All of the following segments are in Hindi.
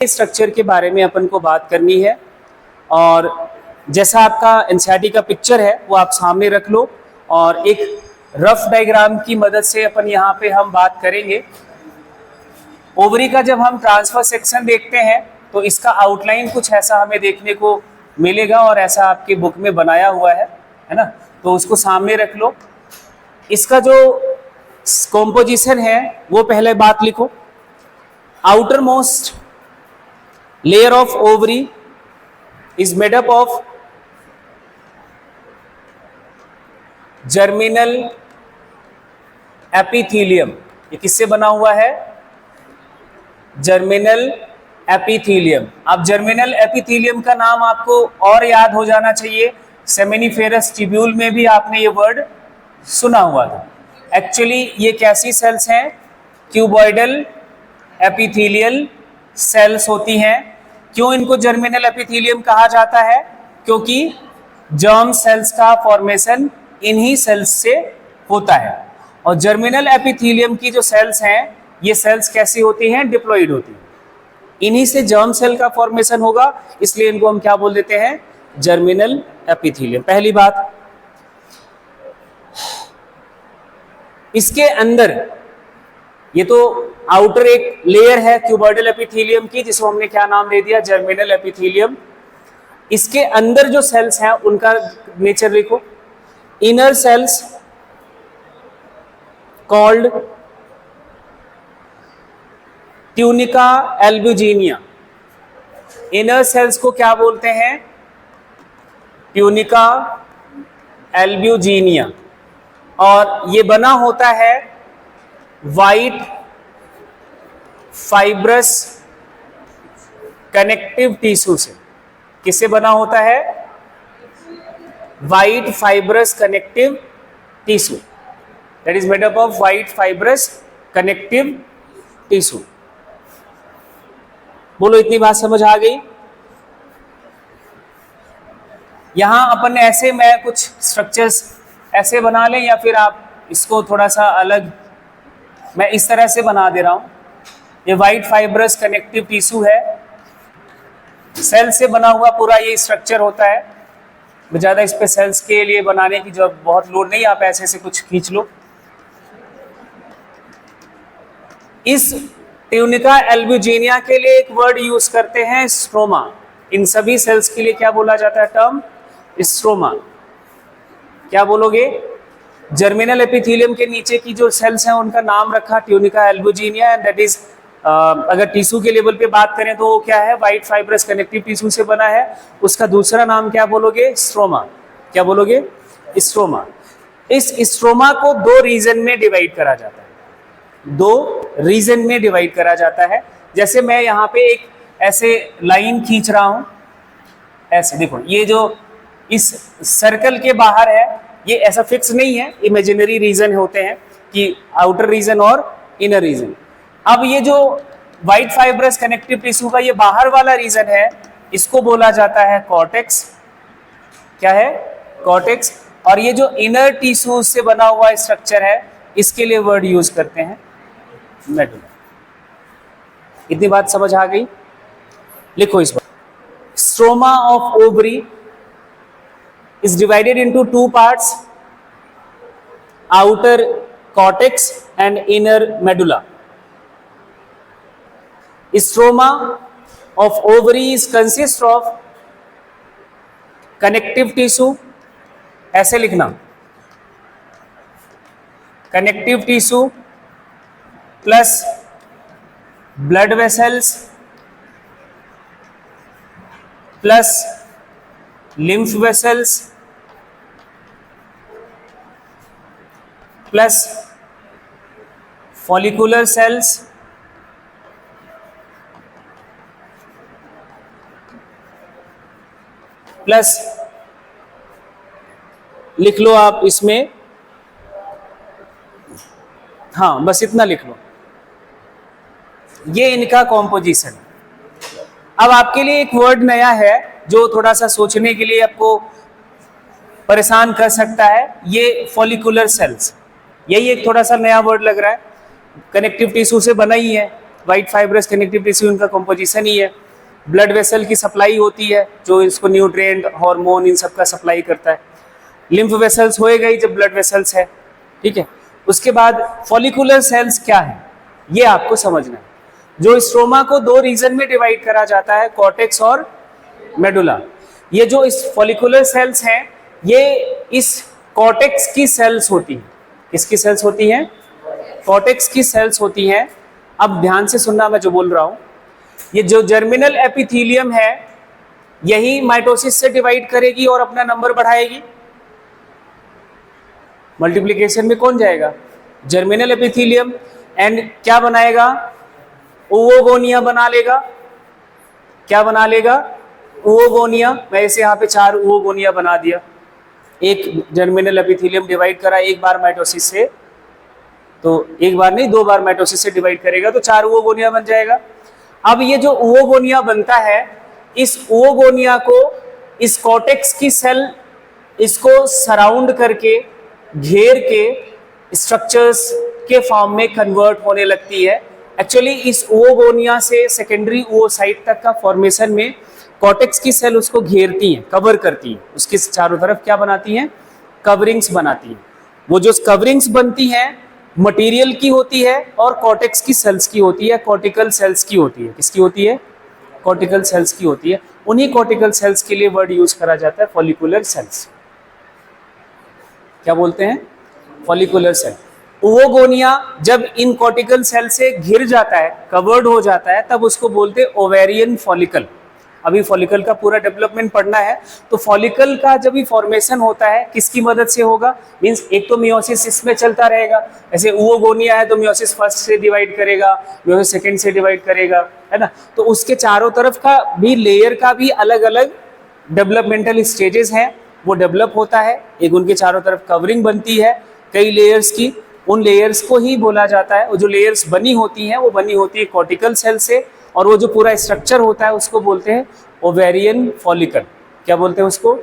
स्ट्रक्चर के बारे में अपन को बात करनी है और जैसा आपका एनसीईआरटी का पिक्चर है वो आप सामने रख लो और एक रफ डायग्राम की मदद से अपन यहाँ पे हम बात करेंगे। ओवरी का जब हम ट्रांसफर सेक्शन देखते हैं तो इसका आउटलाइन कुछ ऐसा हमें देखने को मिलेगा और ऐसा आपके बुक में बनाया हुआ है ना, तो उसको सामने रख लो। इसका जो कॉम्पोजिशन है वो पहले बात लिखो। Outer most layer of ovary is made up of germinal epithelium। ये किससे बना हुआ है? Germinal epithelium. अब जर्मिनल एपिथीलियम का नाम आपको और याद हो जाना चाहिए, सेमिनिफेरस ट्यूब्यूल में भी आपने ये वर्ड सुना हुआ था। एक्चुअली ये कैसी सेल्स हैं? क्यूबॉइडल एपिथेलियल सेल्स होती हैं। क्यों इनको जर्मिनल एपिथेलियम कहा जाता है? क्योंकि जर्म सेल्स का फॉर्मेशन इन्हीं सेल्स से होता है। और जर्मिनल एपिथेलियम की जो सेल्स हैं ये सेल्स कैसी होती हैं? डिप्लॉइड होती हैं। इन्हीं से जर्म सेल का फॉर्मेशन होगा, इसलिए इनको हम क्या बोल देते हैं? Germinal epithelium. पहली बात, इसके अंदर ये तो आउटर एक लेयर है क्यूबॉइडल एपिथेलियम की, जिसको हमने क्या नाम दे दिया? Germinal epithelium. इसके अंदर जो सेल्स हैं उनका नेचर लिखो। Inner cells called tunica albuginea. Inner cells को क्या बोलते हैं? Tunica albuginea. और ये बना होता है वाइट फाइब्रस कनेक्टिव टिश्यू से। किससे बना होता है? White fibrous connective tissue, that is made up of white fibrous connective tissue. बोलो, इतनी बात समझ आ गई? यहां अपन ऐसे, मैं कुछ स्ट्रक्चर्स ऐसे बना लें या फिर आप इसको थोड़ा सा अलग, मैं इस तरह से बना दे रहा हूं। ये वाइट फाइब्रस कनेक्टिव टिश्यू है, सेल से बना हुआ पूरा ये स्ट्रक्चर होता है। ज़्यादा इस पे सेल्स के लिए बनाने की जो बहुत लोड नहीं, आप ऐसे से कुछ खींच लो। इस ट्यूनिका एल्ब्यूजिनिया के लिए एक वर्ड यूज करते हैं, स्ट्रोमा। इन सभी सेल्स के लिए क्या बोला जाता है? Term stroma. क्या बोलोगे? जर्मिनल एपिथेलियम के नीचे की जो सेल्स हैं उनका नाम रखा tunica albuginea, and that is अगर टिश्यू के लेवल पे बात करें तो वो क्या है? वाइट फाइब्रस कनेक्टिव टिश्यू से बना है। उसका दूसरा नाम क्या बोलोगे? स्ट्रोमा। क्या बोलोगे? स्ट्रोमा। इस स्ट्रोमा को दो रीजन में डिवाइड करा जाता है। दो रीजन में डिवाइड करा जाता है। जैसे मैं यहाँ पे एक ऐसे लाइन खींच रहा हूं, ऐसे देखो, ये जो इस सर्कल के बाहर है ये ऐसा फिक्स नहीं है, इमेजिनरी रीजन होते हैं कि आउटर रीजन और इनर रीजन। अब ये जो वाइट फाइब्रस कनेक्टिव टिश्यू का ये बाहर वाला रीजन है, इसको बोला जाता है कॉर्टेक्स। क्या है? कॉर्टेक्स। और ये जो इनर टिश्यू से बना हुआ स्ट्रक्चर है, इसके लिए वर्ड यूज करते हैं मेडुला। इतनी बात समझ आ गई? लिखो इस बात। Stroma of ovary is divided into two parts, outer cortex and inner medulla. Stroma of ovaries consists of connective tissue, ऐसे लिखना, connective tissue plus blood vessels plus lymph vessels plus follicular cells plus लिख लो आप इसमें, हाँ बस इतना लिख लो। ये इनका कॉम्पोजिशन। अब आपके लिए एक वर्ड नया है जो थोड़ा सा सोचने के लिए आपको परेशान कर सकता है, ये फॉलिकुलर सेल्स। यही एक थोड़ा सा नया वर्ड लग रहा है, कनेक्टिव टिश्यू से बना ही है, वाइट फाइब्रस कनेक्टिव टिश्यू इनका कंपोजिशन ही है। ब्लड वेसल की सप्लाई होती है जो इसको न्यूट्रिएंट, हार्मोन इन सब का सप्लाई करता है। लिम्फ वेसल्स होएगा ही जब ब्लड वेसल्स है, ठीक है। उसके बाद फॉलिकुलर सेल्स क्या है ये आपको समझना है। जो स्ट्रोमा को दो रीजन में डिवाइड करा जाता है, कॉर्टेक्स और मेडुला। ये जो इस फॉलिकुलर सेल्स हैं ये इस कॉर्टेक्स की सेल्स होती हैं। किसकी सेल्स होती हैं? कॉर्टेक्स की सेल्स होती हैं। अब ध्यान से सुनना मैं जो बोल रहा हूं। ये जो जर्मिनल एपिथेलियम है यही माइटोसिस से डिवाइड करेगी और अपना नंबर बढ़ाएगी। मल्टीप्लिकेशन में कौन जाएगा? Germinal epithelium. एंड क्या बनाएगा? ओवोगोनिया बना लेगा। क्या बना लेगा? ओवोगोनिया। मैं इसे यहाँ पे 4 ओवोगोनिया बना दिया। एक जर्मिनल एपिथेलियम डिवाइड करा एक बार माइटोसिस से, तो एक बार नहीं 2 बार माइटोसिस से डिवाइड करेगा तो 4 ओवोगोनिया बन जाएगा। अब ये जो ओवोगोनिया बनता है, इस ओवोगोनिया को इस कॉर्टेक्स की सेल इसको सराउंड करके, घेर के स्ट्रक्चर्स के फॉर्म में कन्वर्ट होने लगती है। एक्चुअली इस ओवोगोनिया से सेकेंडरी ओवोसाइट तक का फॉर्मेशन में कॉर्टेक्स की सेल उसको घेरती हैं, कवर करती हैं, उसके चारों तरफ क्या बनाती हैं? कवरिंग्स बनाती हैं। वो जो कवरिंग्स बनती हैं मटेरियल की होती है और कॉर्टेक्स की सेल्स की होती है, कॉर्टिकल सेल्स की होती है। किसकी होती है? कॉर्टिकल सेल्स की होती है। उन्हीं कॉर्टिकल सेल्स के लिए वर्ड यूज करा जाता है फॉलिकुलर सेल्स। क्या बोलते हैं? Follicular cell. ओवोगोनिया जब इन कॉर्टिकल सेल से घिर जाता है, कवर्ड हो जाता है, तब उसको बोलते हैं ओवेरियन फॉलिकल। अभी फॉलिकल का पूरा डेवलपमेंट पढ़ना है। तो फॉलिकल का जब भी फॉर्मेशन होता है किसकी मदद से होगा? मींस एक तो मियोसिस इसमें चलता रहेगा। ऐसे ओवोगोनिया है तो मियोसिस फर्स्ट से डिवाइड करेगा, मियोसिस सेकंड से डिवाइड करेगा, है ना। तो उसके चारों तरफ का भी लेयर का भी अलग अलग डेवलपमेंटल स्टेजेस हैं, वो डेवलप होता है। एक उनके चारों तरफ कवरिंग बनती है कई लेयर्स की, उन लेयर्स को ही बोला जाता है। वो जो लेयर्स बनी होती हैं वो बनी होती है कॉर्टिकल सेल से, और वो जो पूरा स्ट्रक्चर होता है उसको बोलते हैं ओवेरियन फॉलिकल। क्या बोलते हैं उसको?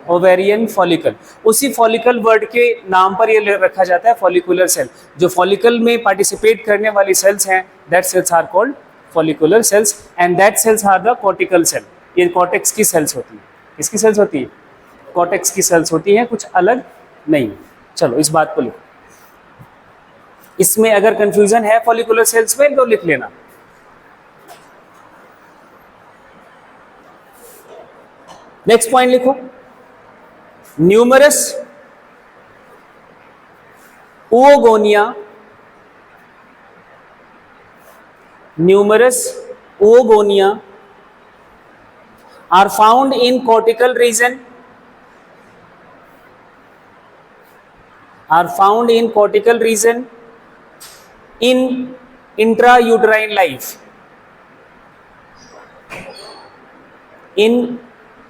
Ovarian follicle. उसी फॉलिकल वर्ड के नाम पर ये रखा जाता है फॉलिकुलर सेल। जो फॉलिकल में पार्टिसिपेट करने वाली सेल्स हैं that cells are called follicular cells and that cells are the cortical cell. ये कॉर्टेक्स की सेल्स होती है। किसकी सेल्स होती है? कॉर्टेक्स की सेल्स होती हैं, कुछ अलग नहीं। चलो इस बात को लिखो। इसमें अगर कंफ्यूजन है फॉलिकुलर सेल्स में तो लिख लेना। नेक्स्ट पॉइंट लिखो, numerous ओवोगोनिया, numerous oogonia are found in cortical region, in intrauterine life, in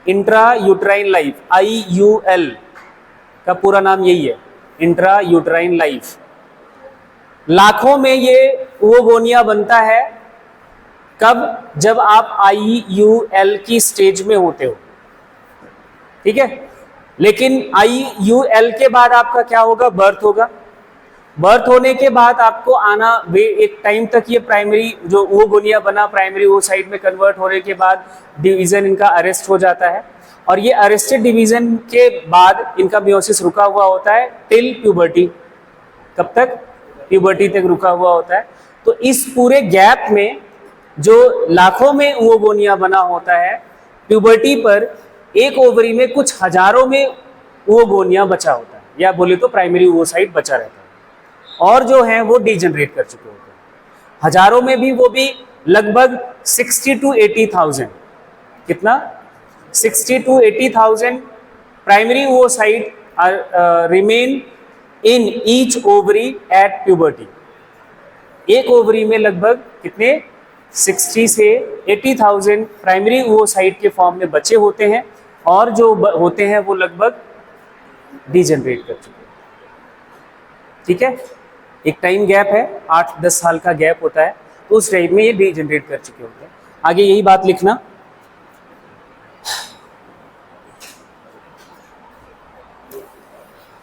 intrauterine life, IUL का पूरा नाम यही है, इंट्रायूट्राइन लाइफ। लाखों में ये ओवोगोनिया बनता है। कब? जब आप IUL की स्टेज में होते हो, ठीक है। लेकिन IUL के बाद आपका क्या होगा? बर्थ होगा। बर्थ होने के बाद आपको आना एक टाइम तक ये प्राइमरी जो ओवोगोनिया बना प्राइमरी ओवोसाइट में कन्वर्ट होने के बाद डिवीजन इनका अरेस्ट हो जाता है, और ये अरेस्टेड डिवीजन के बाद इनका मियोसिस रुका हुआ होता है टिल प्यूबर्टी। कब तक? प्यूबर्टी तक रुका हुआ होता है। तो इस पूरे गैप में जो लाखों में ओवोगोनिया बना होता है, प्यूबर्टी पर एक ओवरी में कुछ हजारों में ओवोगोनिया बचा होता है, या बोले तो प्राइमरी ओवोसाइट बचा रहता है, और जो है वो डिजनरेट कर चुके होते हैं। हजारों में भी वो भी लगभग 60 to 80,000, कितना? 60 to 80,000 primary ओवोसाइट remain in each ovary at puberty. एक ओवरी में लगभग कितने? 60 से 80,000 प्राइमरी ओवोसाइट के फॉर्म में बचे होते हैं, और जो होते हैं वो लगभग डिजनरेट कर चुके हैं, ठीक है। एक टाइम गैप है, 8-10 साल का गैप होता है, तो उस टाइम में ये डिजनरेट कर चुके होते हैं। आगे यही बात लिखना।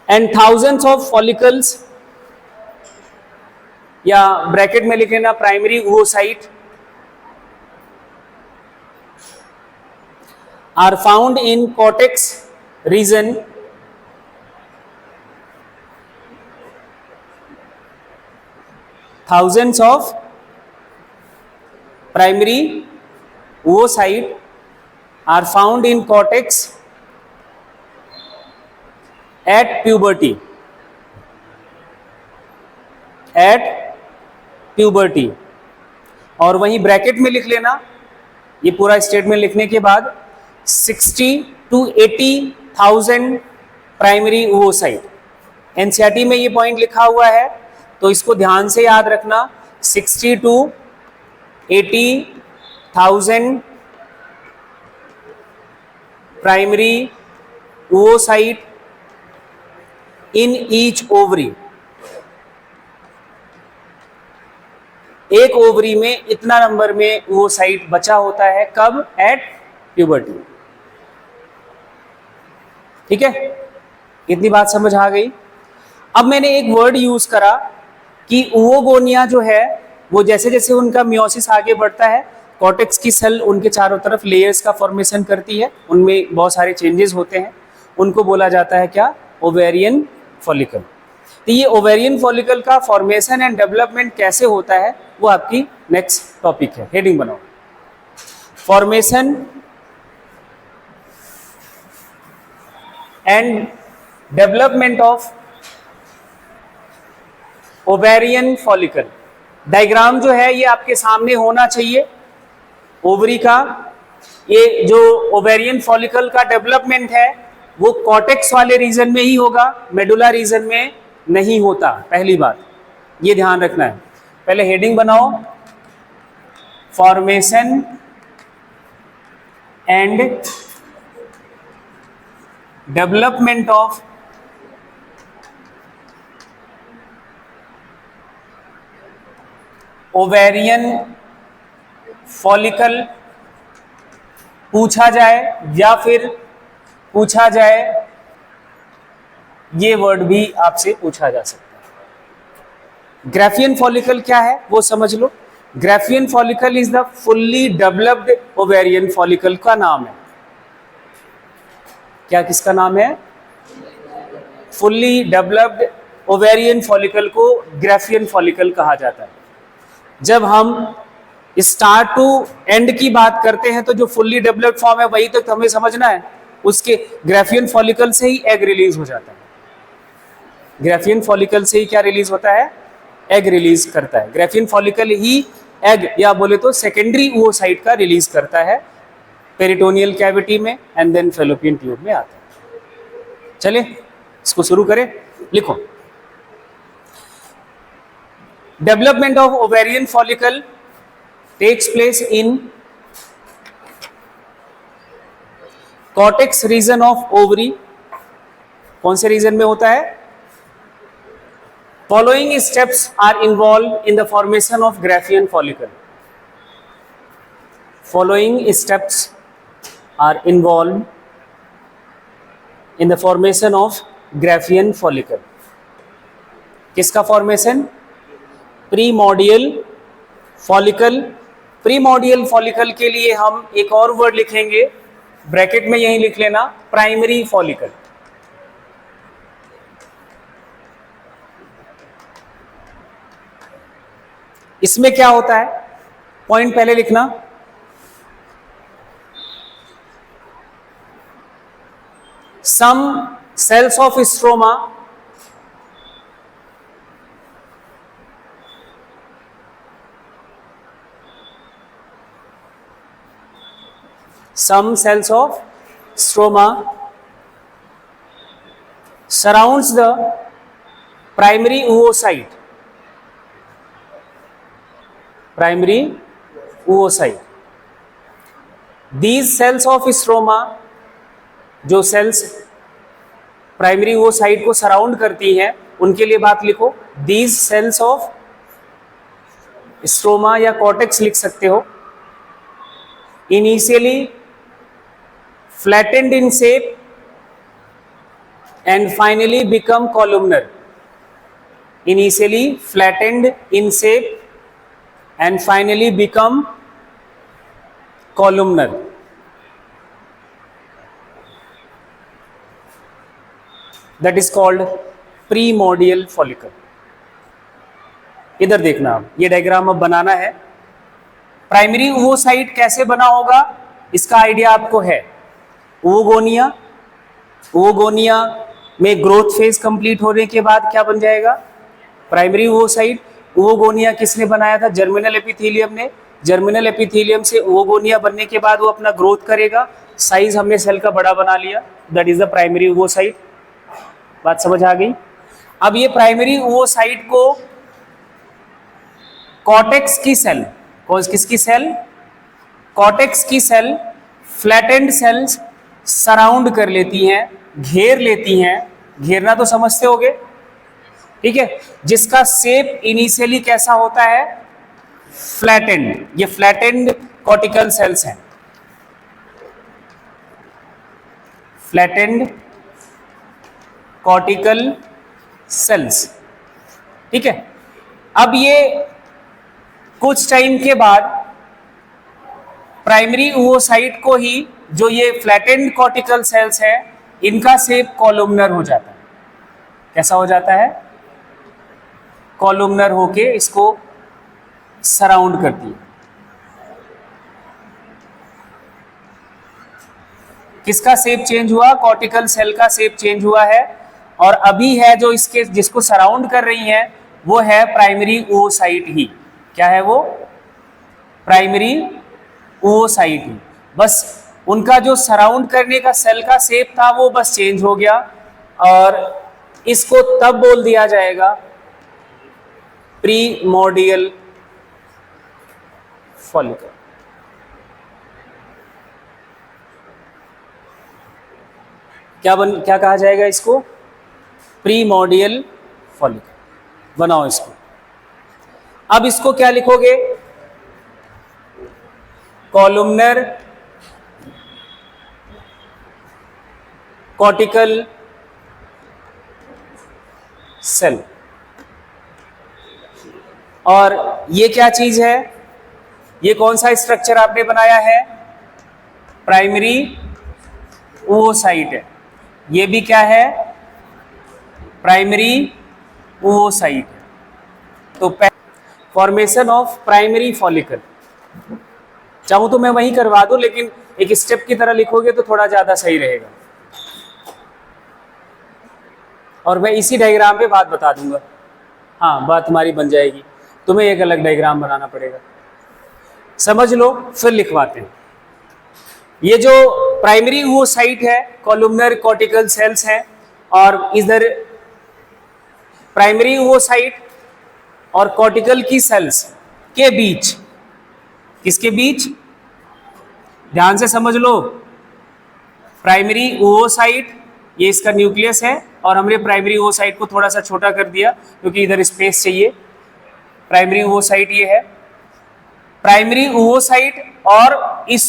एंड thousands of follicles या ब्रैकेट में लिख लेना primary oocyte are found in cortex region thousands of primary oocyte are found in cortex at puberty. और वहीं ब्रैकेट में लिख लेना, ये पूरा स्टेटमेंट लिखने के बाद 60 to 80,000 प्राइमरी oocyte. एनसीईआरटी में ये पॉइंट लिखा हुआ है तो इसको ध्यान से याद रखना. 60 to 80,000 primary oocyte in each ovary. एक ओवरी में इतना नंबर में oocyte बचा होता है. कब? At puberty. ठीक है, इतनी बात समझ आ गई. अब मैंने एक वर्ड यूज करा कि oogonia जो है वो जैसे जैसे उनका मियोसिस आगे बढ़ता है, कॉर्टेक्स की सेल उनके चारों तरफ लेयर्स का फॉर्मेशन करती है, उनमें बहुत सारे चेंजेस होते हैं, उनको बोला जाता है क्या? Ovarian follicle. तो ये ओवेरियन फॉलिकल का फॉर्मेशन एंड डेवलपमेंट कैसे होता है वो आपकी नेक्स्ट टॉपिक है. हेडिंग बनाओ, formation and development of ovarian follicle. Diagram जो है ये आपके सामने होना चाहिए ओवरी का. ये जो ओवेरियन फॉलिकल का डेवलपमेंट है वो कॉर्टेक्स वाले रीजन में ही होगा, मेडुला रीजन में नहीं होता. पहली बात ये ध्यान रखना है. पहले हेडिंग बनाओ, formation and development of ovarian follicle. पूछा जाए या फिर पूछा जाए, ये वर्ड भी आपसे पूछा जा सकता है. ग्राफियन फॉलिकल क्या है वो समझ लो. Graafian follicle is the fully developed ovarian follicle का नाम है. क्या किसका नाम है? फुल्ली डेवलप्ड ओवेरियन फॉलिकल को ग्राफियन फॉलिकल कहा जाता है. जब हम स्टार्ट टू एंड की बात करते हैं तो जो फुल्ली डेवलप्ड फॉर्म है वही तो हमें समझना है. उसके ग्राफियन फॉलिकल से ही एग रिलीज हो जाता है. ग्राफियन फॉलिकल से ही क्या रिलीज होता है? एग रिलीज करता है. ग्राफियन फॉलिकल ही एग या बोले तो सेकेंडरी oocyte का रिलीज करता है पेरिटोनियल कैविटी में एंड देन फैलोपियन ट्यूब में आता है. चलिए इसको शुरू करें. लिखो, development of ovarian follicle takes place in cortex region of ovary. कौन से रीजन में होता है? Following steps are involve in the formation of Graafian follicle. Following steps are involve in the formation of Graafian follicle. किसका formation? Primordial follicle. Primordial follicle के लिए हम एक और वर्ड लिखेंगे, ब्रैकेट में यही लिख लेना, प्राइमरी फॉलिकल. इसमें क्या होता है? पॉइंट पहले लिखना. Some cells of stroma some cells of stroma surrounds the primary oocyte. Primary oocyte. These cells of stroma, जो सेल्स प्राइमरी oocyte को सराउंड करती हैं, उनके लिए बात लिखो. These cells of stroma या cortex लिख सकते हो. Initially flattened in shape and finally become columnar. initially flattened in shape and finally become columnar. That is called primordial follicle. इधर देखना, आप ये डायग्राम अब बनाना है. प्राइमरी ओवोसाइट कैसे बना होगा इसका आइडिया आपको है. ओवोगोनिया, ओवोगोनिया में ग्रोथ फेज कंप्लीट होने के बाद क्या बन जाएगा? प्राइमरी ओवोसाइट. ओवोगोनिया किसने बनाया था? जर्मिनल एपिथेलियम ने. जर्मिनल एपिथेलियम से ओवोगोनिया बनने के बाद वो अपना ग्रोथ करेगा. साइज हमने सेल का बड़ा बना लिया, दैट इज द प्राइमरी ओवोसाइट. बात समझ आ गई? अब ये प्राइमरी ओवोसाइट को कॉर्टेक्स की सेल, किसकी सेल? कॉर्टेक्स की सेल, फ्लैटेंड सेल्स सराउंड कर लेती हैं, घेर लेती हैं. घेरना तो समझते होगे, ठीक है? जिसका शेप इनिशियली कैसा होता है? फ्लैटेंड. ये फ्लैटेंड कॉर्टिकल सेल्स हैं, फ्लैटेंड कॉर्टिकल सेल्स, ठीक है? अब ये कुछ टाइम के बाद प्राइमरी ओवोसाइट को ही, जो ये फ्लैटेंड कॉर्टिकल सेल्स है, इनका शेप कॉलमनर हो जाता है. कैसा हो जाता है? कॉलमनर होके इसको सराउंड करती है. किसका शेप चेंज हुआ? कॉर्टिकल सेल का शेप चेंज हुआ है. और अभी है जो इसके, जिसको सराउंड कर रही है, वो है प्राइमरी ओवोसाइट ही. क्या है वो? प्राइमरी ओवोसाइट ही. बस उनका जो सराउंड करने का सेल का शेप था वो बस चेंज हो गया, और इसको तब बोल दिया जाएगा प्रीमोर्डियल फॉलिकल. क्या कहा जाएगा इसको? Primordial follicle. बनाओ इसको. अब इसको क्या लिखोगे? Columnar cortical cell. और ये क्या चीज है? ये कौन सा स्ट्रक्चर आपने बनाया है? प्राइमरी ओवोसाइट है. ये भी क्या है? प्राइमरी ओवोसाइट. तो फॉर्मेशन ऑफ प्राइमरी फॉलिकल, चाहूं तो मैं वहीं करवा दूं, लेकिन एक स्टेप की तरह लिखोगे तो थोड़ा ज्यादा सही रहेगा. और मैं इसी डायग्राम पे बात बता दूंगा. हाँ, बात हमारी बन जाएगी. तुम्हें एक अलग डायग्राम बनाना पड़ेगा. समझ लो, फिर लिखवाते हैं. ये जो प्राइमरी ओवोसाइट है, कॉलमनर कॉर्टिकल सेल्स हैं, और इधर प्राइमरी ओवोसाइट और कॉर्टिकल की सेल्स के बीच, किसके बीच? ध्यान से समझ लो. प्राइमरी ओवोसाइट, ये इसका न्यूक्लियस है, और हमने प्राइमरी ओवोसाइट को थोड़ा सा छोटा कर दिया क्योंकि इधर स्पेस चाहिए. प्राइमरी ओवोसाइट ये है. प्राइमरी ओवोसाइट और इस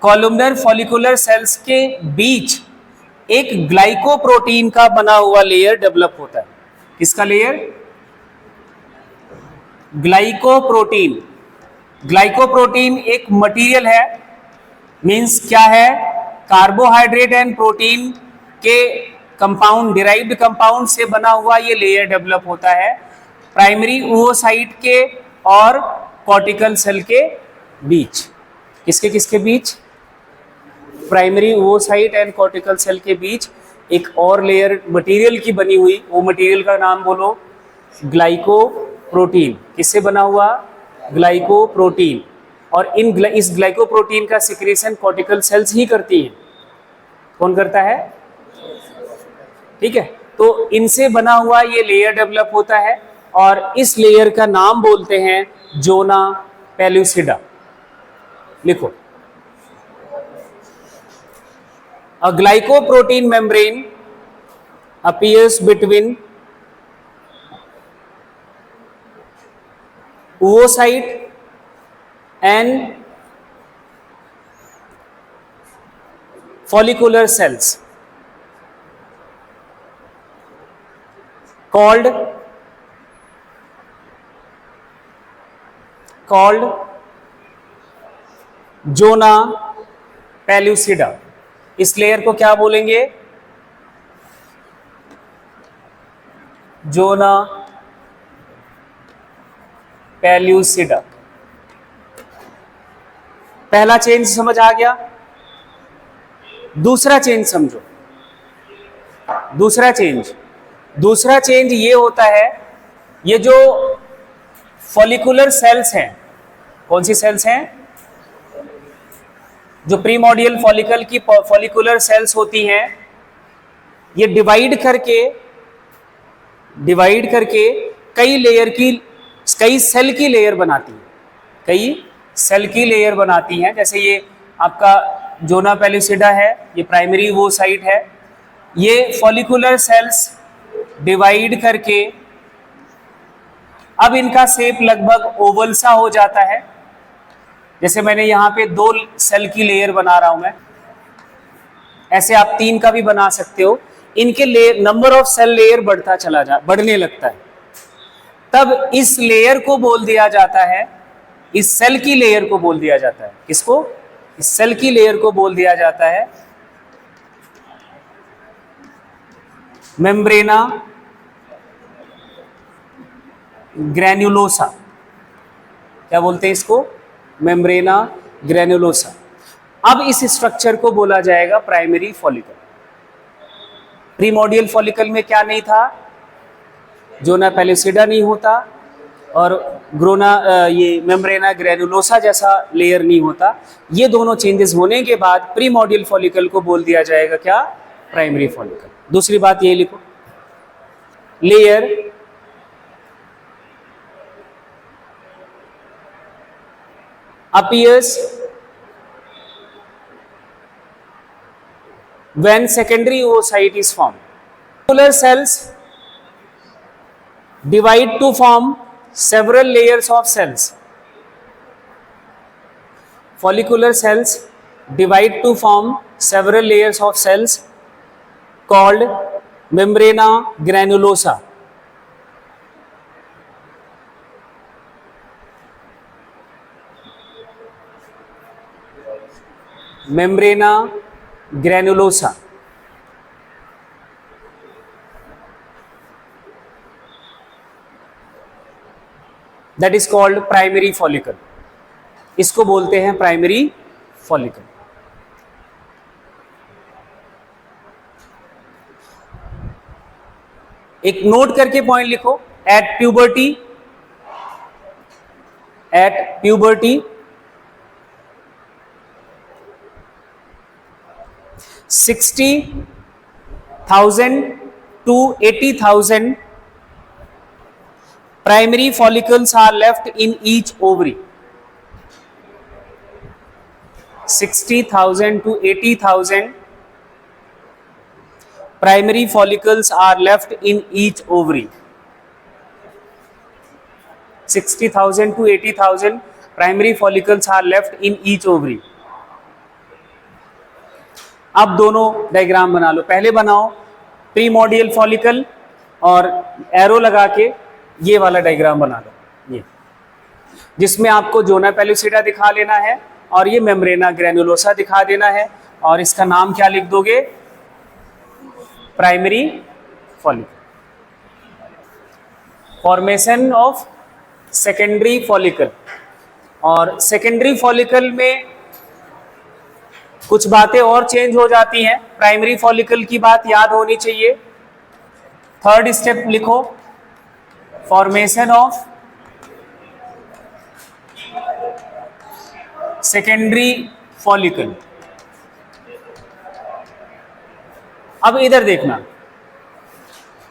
कॉलमनर फॉलिकुलर सेल्स के बीच एक ग्लाइकोप्रोटीन का बना हुआ लेयर डेवलप होता है. किसका लेयर? ग्लाइकोप्रोटीन. ग्लाइकोप्रोटीन एक मटेरियल है, मींस क्या है? कार्बोहाइड्रेट एंड प्रोटीन के कंपाउंड, डिराइव्ड कंपाउंड से बना हुआ ये लेयर डेवलप होता है प्राइमरी ओवोसाइट के और कॉर्टिकल सेल के बीच. किसके किसके बीच? Primary oocyte and cortical cell के बीच एक और लेयर मटेरियल की बनी हुई, वो मटेरियल का नाम बोलो ग्लाइकोप्रोटीन. किससे बना हुआ? ग्लाइकोप्रोटीन. और इस ग्लाइकोप्रोटीन का सिक्रेशन कॉर्टिकल सेल्स ही करती हैं. कौन करता है? ठीक है. तो इनसे बना हुआ ये लेयर डेवलप होता है, और इस लेयर का नाम बोलते हैं जोना पेलुसिडा. लिखो. A glycoprotein membrane appears between oocyte and follicular cells called called zona pellucida. इस लेयर को क्या बोलेंगे? जोना पेल्यूसिडा। पहला चेंज समझ आ गया। दूसरा चेंज समझो। दूसरा चेंज ये होता है, ये जो फॉलिकुलर सेल्स हैं, कौन सी सेल्स हैं? जो प्रीमोडियल फॉलिकल की फॉलिकुलर सेल्स होती हैं, ये डिवाइड करके कई सेल की लेयर बनाती हैं, कई सेल की लेयर बनाती हैं। जैसे ये आपका जोना पेल्यूसिडा है, ये प्राइमरी वो साइट है। ये फॉलिकुलर सेल्स डिवाइड करके अब इनका शेप लगभग ओवल सा हो जाता है। जैसे मैंने यहाँ पे 2 सेल की लेयर बना रहा हूं मैं, ऐसे आप 3 का भी बना सकते हो। इनके नंबर ऑफ सेल लेयर बढ़ने लगता है। तब इस लेयर को बोल दिया जाता है, इस सेल की लेयर को बोल दिया जाता है, किसको? इस सेल की लेयर को बोल दिया जाता है मेम्ब्रेना ग्रैन्युलोसा। क्या बोलते हैं इसको? मेम्ब्रेना ग्रैन्युलोसा। अब इस स्ट्रक्चर को बोला जाएगा प्राइमरी फॉलिकल। प्रीमोडियल फॉलिकल में क्या नहीं था? जोना पेल्यूसिडा नहीं होता और ये मेम्ब्रेना ग्रैन्युलोसा जैसा लेयर नहीं होता। ये दोनों चेंजेस होने के बाद प्रीमोडियल फॉलिकल को बोल दिया जाएगा क्या? Primary follicle. दूसरी बात ये लिखो, layer appears when secondary oocyte is formed. Follicular cells divide to form several layers of cells. Follicular cells divide to form several layers of cells called membrana granulosa. Membrana granulosa. That is called primary follicle. इसको बोलते हैं प्राइमरी फॉलिकल। एक नोट करके पॉइंट लिखो, at puberty 60,000 to 80,000 primary follicles are left in each ovary. 60,000 to 80,000 primary follicles are left in each ovary. 60,000 to 80,000 primary follicles are left in each ovary. अब दोनों डायग्राम बना लो। पहले बनाओ प्रीमोडियल फॉलिकल और एरो लगा के ये वाला डायग्राम बना लो, ये जिसमें आपको जोना पेल्यूसिडा दिखा लेना है और ये मेम्ब्रेना ग्रैनुलोसा दिखा देना है। और इसका नाम क्या लिख दोगे? Primary follicle. Formation of secondary follicle. और सेकेंडरी फॉलिकल में कुछ बातें और चेंज हो जाती हैं। प्राइमरी फॉलिकल की बात याद होनी चाहिए। थर्ड स्टेप लिखो, फॉर्मेशन ऑफ सेकेंडरी फॉलिकल। अब इधर देखना,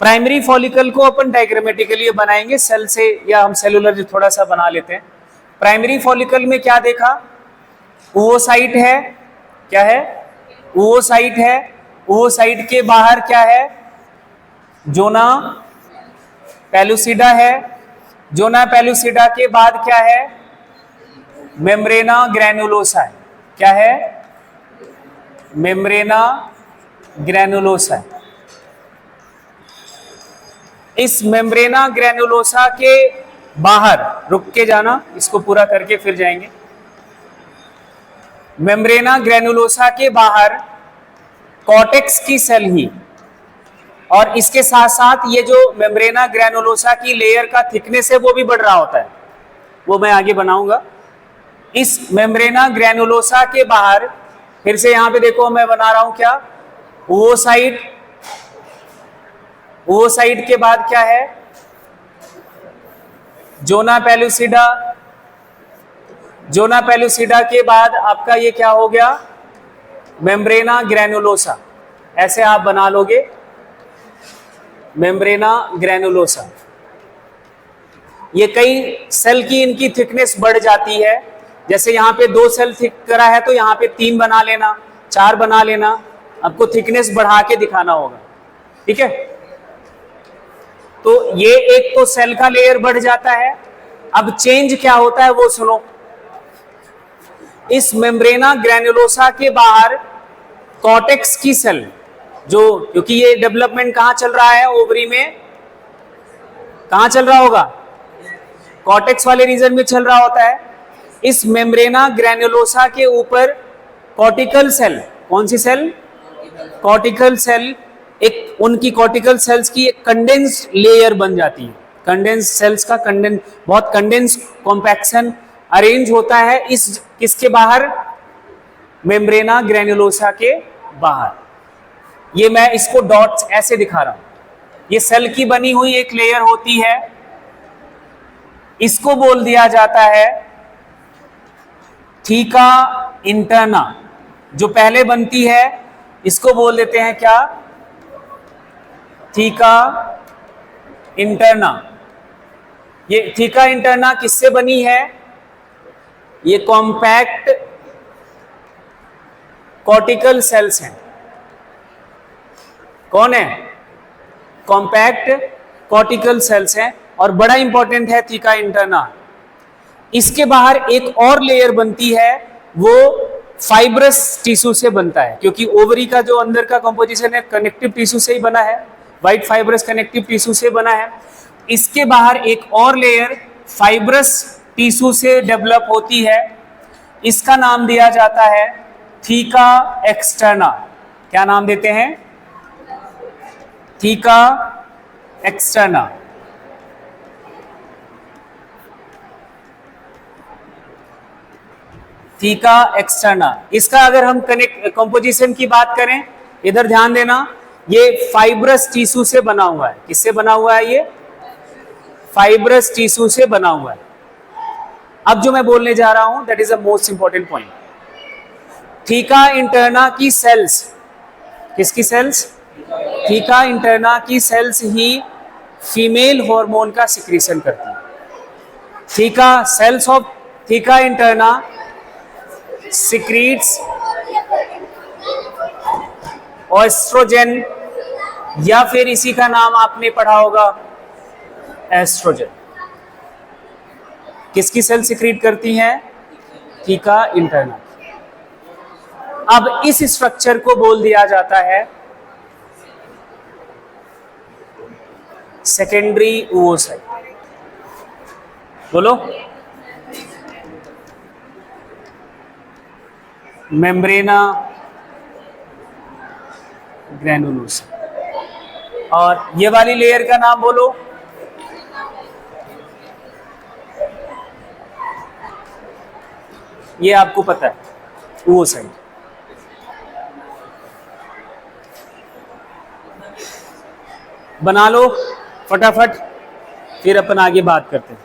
प्राइमरी फॉलिकल को अपन डायग्रामेटिकली बनाएंगे सेल से, या हम सेलुलर थोड़ा सा बना लेते हैं। प्राइमरी फॉलिकल में क्या देखा? oocyte है, क्या है? oocyte है। oocyte के बाहर क्या है? जोना पेल्यूसिडा है। जोना पेल्यूसिडा के बाद क्या है? मेम्ब्रेना ग्रैनुलोसा है। क्या है? मेम्ब्रेना ग्रैनुलोसा। इस मेम्ब्रेना ग्रैनुलोसा के बाहर, रुक के जाना, इसको पूरा करके फिर जाएंगे। मेम्ब्रेना ग्रेनुलोसा के बाहर कॉर्टेक्स की सेल ही, और इसके साथ साथ ये जो मेम्ब्रेना ग्रेनुलोसा की लेयर का थिकनेस है वो भी बढ़ रहा होता है, वो मैं आगे बनाऊंगा। इस मेम्ब्रेना ग्रेनुलोसा के बाहर फिर से यहां पे देखो मैं बना रहा हूं क्या, ओवोसाइट, ओवोसाइट के बाद क्या है, जोना पेलुसिडा, जोना पेलुसिडा के बाद आपका ये क्या हो गया, मेम्ब्रेना ग्रेनुलोसा, ऐसे आप बना लोगे मेम्ब्रेना ग्रेनुलोसा। ये कई सेल की इनकी थिकनेस बढ़ जाती है, जैसे यहाँ पे 2 सेल थिक करा है तो यहाँ पे 3 बना लेना, 4 बना लेना, आपको थिकनेस बढ़ा के दिखाना होगा, ठीक है। तो ये एक तो सेल का लेयर बढ़ जाता है। अब चेंज क्या होता है वो सुनो, इस मेम्ब्रेना ग्रेनुलोसा के बाहर कॉर्टेक्स की सेल, जो क्योंकि ये डेवलपमेंट कहां चल रहा है, ओवरी में कहां चल रहा होगा, कॉर्टेक्स वाले रीजन में चल रहा होता है। इस मेम्ब्रेना ग्रेनुलोसा के ऊपर कॉर्टिकल सेल, कौन सी सेल, कॉर्टिकल सेल, एक उनकी कॉर्टिकल सेल्स की एक कंडेंस्ड लेयर बन जाती है। कंडेंस सेल्स का बहुत कंडेंस कॉम्पैक्शन अरेंज होता है इस किसके बाहर, मेम्ब्रेना ग्रेनुलोसा के बाहर। ये मैं इसको डॉट्स ऐसे दिखा रहा हूं, ये सेल की बनी हुई एक लेयर होती है, इसको बोल दिया जाता है थीका इंटरना। जो पहले बनती है इसको बोल देते हैं क्या, थीका इंटरना। ये थीका इंटरना किससे बनी है, ये कॉम्पैक्ट कॉर्टिकल सेल्स हैं। कौन है, कॉम्पैक्ट कॉर्टिकल सेल्स हैं, और बड़ा इंपॉर्टेंट है थीका इंटरना। इसके बाहर एक और लेयर बनती है, वो फाइब्रस टिश्यू से बनता है, क्योंकि ओवरी का जो अंदर का कंपोजिशन है कनेक्टिव टिश्यू से ही बना है, व्हाइट फाइब्रस कनेक्टिव टिश्यू से बना है। इसके बाहर एक और लेयर फाइब्रस टिश्यू से डेवलप होती है, इसका नाम दिया जाता है थीका एक्सटर्ना। क्या नाम देते हैं, थीका एक्सटर्ना। थीका एक्सटर्ना, इसका अगर हम कंपोजिशन की बात करें, इधर ध्यान देना, ये फाइब्रस टिश्यू से बना हुआ है। किससे बना हुआ है, ये फाइब्रस टिश्यू से बना हुआ है। अब जो मैं बोलने जा रहा हूं that is the most important point. Theca interna की सेल्स, किसकी सेल्स, थीका इंटरना की सेल्स ही फीमेल हार्मोन का सिक्रीशन करती है। Theca cells of theca interna secretes oestrogen, या फिर इसी का नाम आपने पढ़ा होगा एस्ट्रोजन। किसकी सेल सिक्रीट करती हैं, थीका इंटरना। अब इस स्ट्रक्चर को बोल दिया जाता है सेकेंडरी ओवोसाइट। बोलो, मेम्ब्रेना ग्रेनुलोसा। और ये वाली लेयर का नाम बोलो, ये आपको पता है ओवोसाइट। बना लो फटाफट, फिर अपन आगे बात करते हैं।